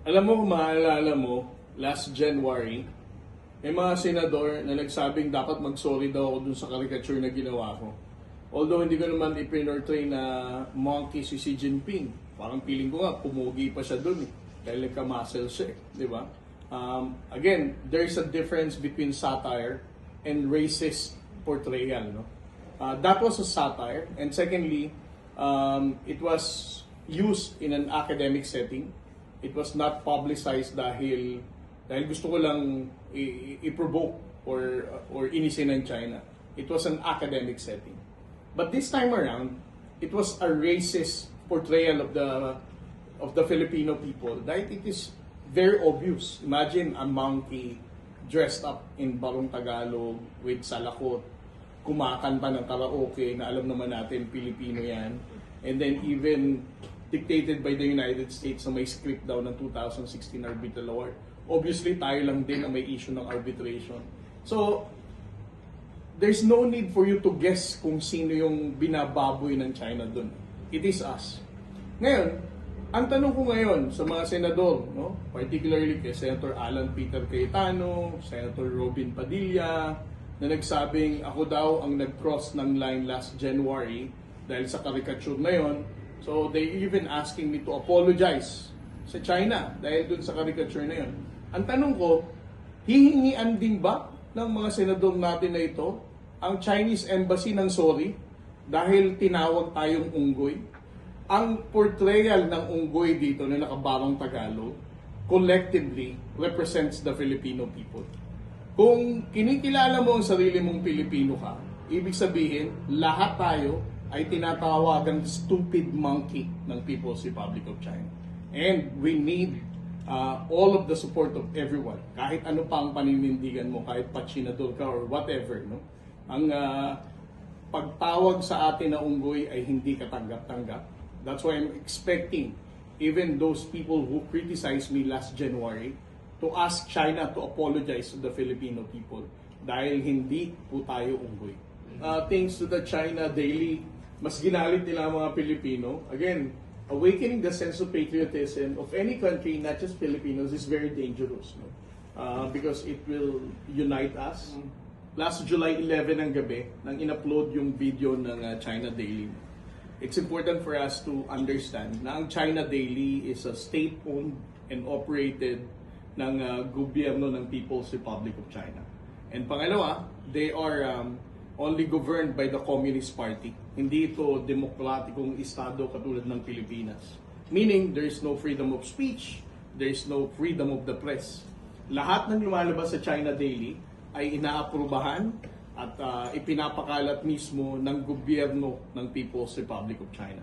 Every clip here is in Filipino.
Alam mo, kung maalala mo, last January, may mga senador na nagsabing dapat mag-sorry daw ako dun sa caricature na ginawa ko. Although hindi ko naman ipinortray na monkey si Xi Jinping. Parang feeling ko nga, pumugi pa siya dun eh. Dahil nagka-muscle siya eh. Di ba? Again, there's a difference between satire and racist portrayal. No? That was a satire. And secondly, it was used in an academic setting. It was not publicized dahil gusto ko lang i-provoke or inisin ng China. It was an academic setting. But this time around, it was a racist portrayal of the Filipino people. Dahil it is very obvious. Imagine a monkey dressed up in Barong Tagalog with salakot, kumakanta ng karaoke na alam naman natin Pilipino yan. And then even dictated by the United States na may script daw ng 2016 Arbitral Award. Obviously, tayo lang din ang may issue ng arbitration. So, there's no need for you to guess kung sino yung binababoy ng China dun. It is us. Ngayon, ang tanong ko ngayon sa mga senador, no? Particularly kay Senator Alan Peter Cayetano, Senator Robin Padilla, na nagsabing ako daw ang nag-cross ng line last January dahil sa caricature na yon. So they even asking me to apologize sa China dahil dun sa caricature na yon. Ang tanong ko, hihingian din ba ng mga senador natin na ito ang Chinese Embassy ng sorry dahil tinawag tayong unggoy? Ang portrayal ng unggoy dito na nakabarong Tagalog collectively represents the Filipino people. Kung kinikilala mo ang sarili mong Pilipino ka, ibig sabihin, lahat tayo ay tinatawagang stupid monkey ng People's Republic of China. And we need all of the support of everyone. Kahit ano pa ang paninindigan mo, kahit patsinador ka or whatever. No? Ang pagtawag sa atin na unggoy ay hindi katanggap-tanggap. That's why I'm expecting even those people who criticized me last January to ask China to apologize to the Filipino people dahil hindi po tayo unggoy. Thanks to the China Daily, mas ginalit nila ang mga Pilipino. Again, awakening the sense of patriotism of any country, not just Filipinos, is very dangerous. No? Because it will unite us. Last July 11 ng gabi, nang in-upload yung video ng China Daily, it's important for us to understand na ang China Daily is a state-owned and operated ng gobyerno ng People's Republic of China. And pangalawa, they are only governed by the Communist Party. Hindi ito demokratikong estado katulad ng Pilipinas. Meaning, there is no freedom of speech, there is no freedom of the press. Lahat ng lumalabas sa China Daily ay inaaprubahan at ipinapakalat mismo ng gobyerno ng People's Republic of China.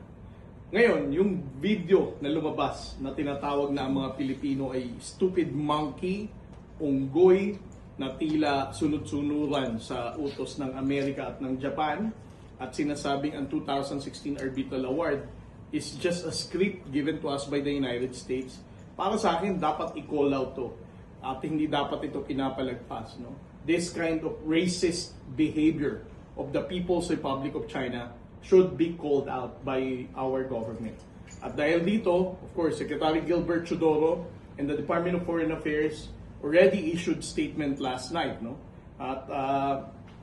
Ngayon, yung video na lumabas na tinatawag na ang mga Pilipino ay stupid monkey, unggoy, na tila sunod-sunuran sa utos ng Amerika at ng Japan at sinasabing ang 2016 Arbitral Award is just a script given to us by the United States. Para sa akin, dapat i-call out to at hindi dapat ito pinapalagpas. No? This kind of racist behavior of the People's Republic of China should be called out by our government. At dahil dito, of course, Secretary Gilbert Chodoro and the Department of Foreign Affairs already issued statement last night, no? At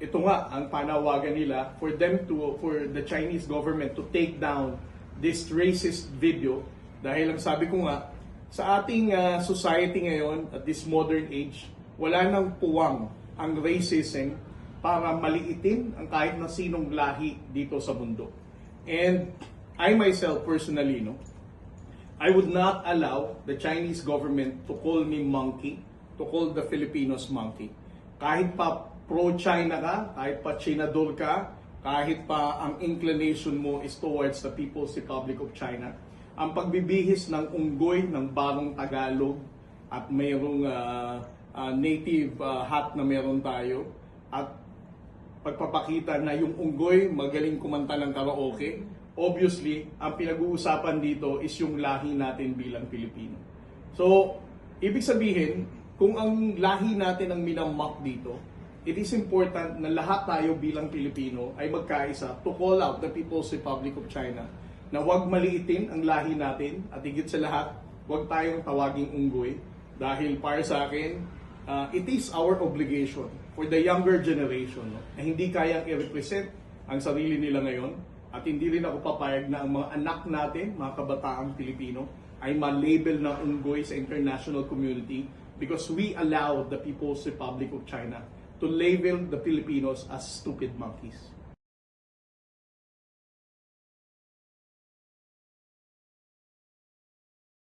ito nga ang panawagan nila for the Chinese government to take down this racist video dahil ang sabi ko nga sa ating society ngayon at this modern age, wala nang puwang ang racism para maliitin ang kahit na sinong lahi dito sa mundo. And I myself personally, no, I would not allow the Chinese government to call me monkey, to call the Filipinos monkey. Kahit pa pro-China ka, kahit pa Chinador ka, kahit pa ang inclination mo is towards the People's Republic of China, ang pagbibihis ng unggoy ng Barong Tagalog at mayroong native hat na meron tayo at pagpapakita na yung unggoy magaling kumanta ng karaoke, obviously, ang pinag-uusapan dito is yung lahi natin bilang Pilipino. So, ibig sabihin, kung ang lahi natin ang minamak dito, it is important na lahat tayo bilang Pilipino ay magkaisa to call out the People's Republic of China na huwag maliitin ang lahi natin at higit sa lahat, Huwag tayong tawaging unggoy dahil para sa akin, it is our obligation for the younger generation na hindi kayang i-represent ang sarili nila ngayon at hindi rin ako papayag na ang mga anak natin, mga kabataang Pilipino, ay ma-label ng unggoy sa international community because we allow the People's Republic of China to label the Filipinos as stupid monkeys.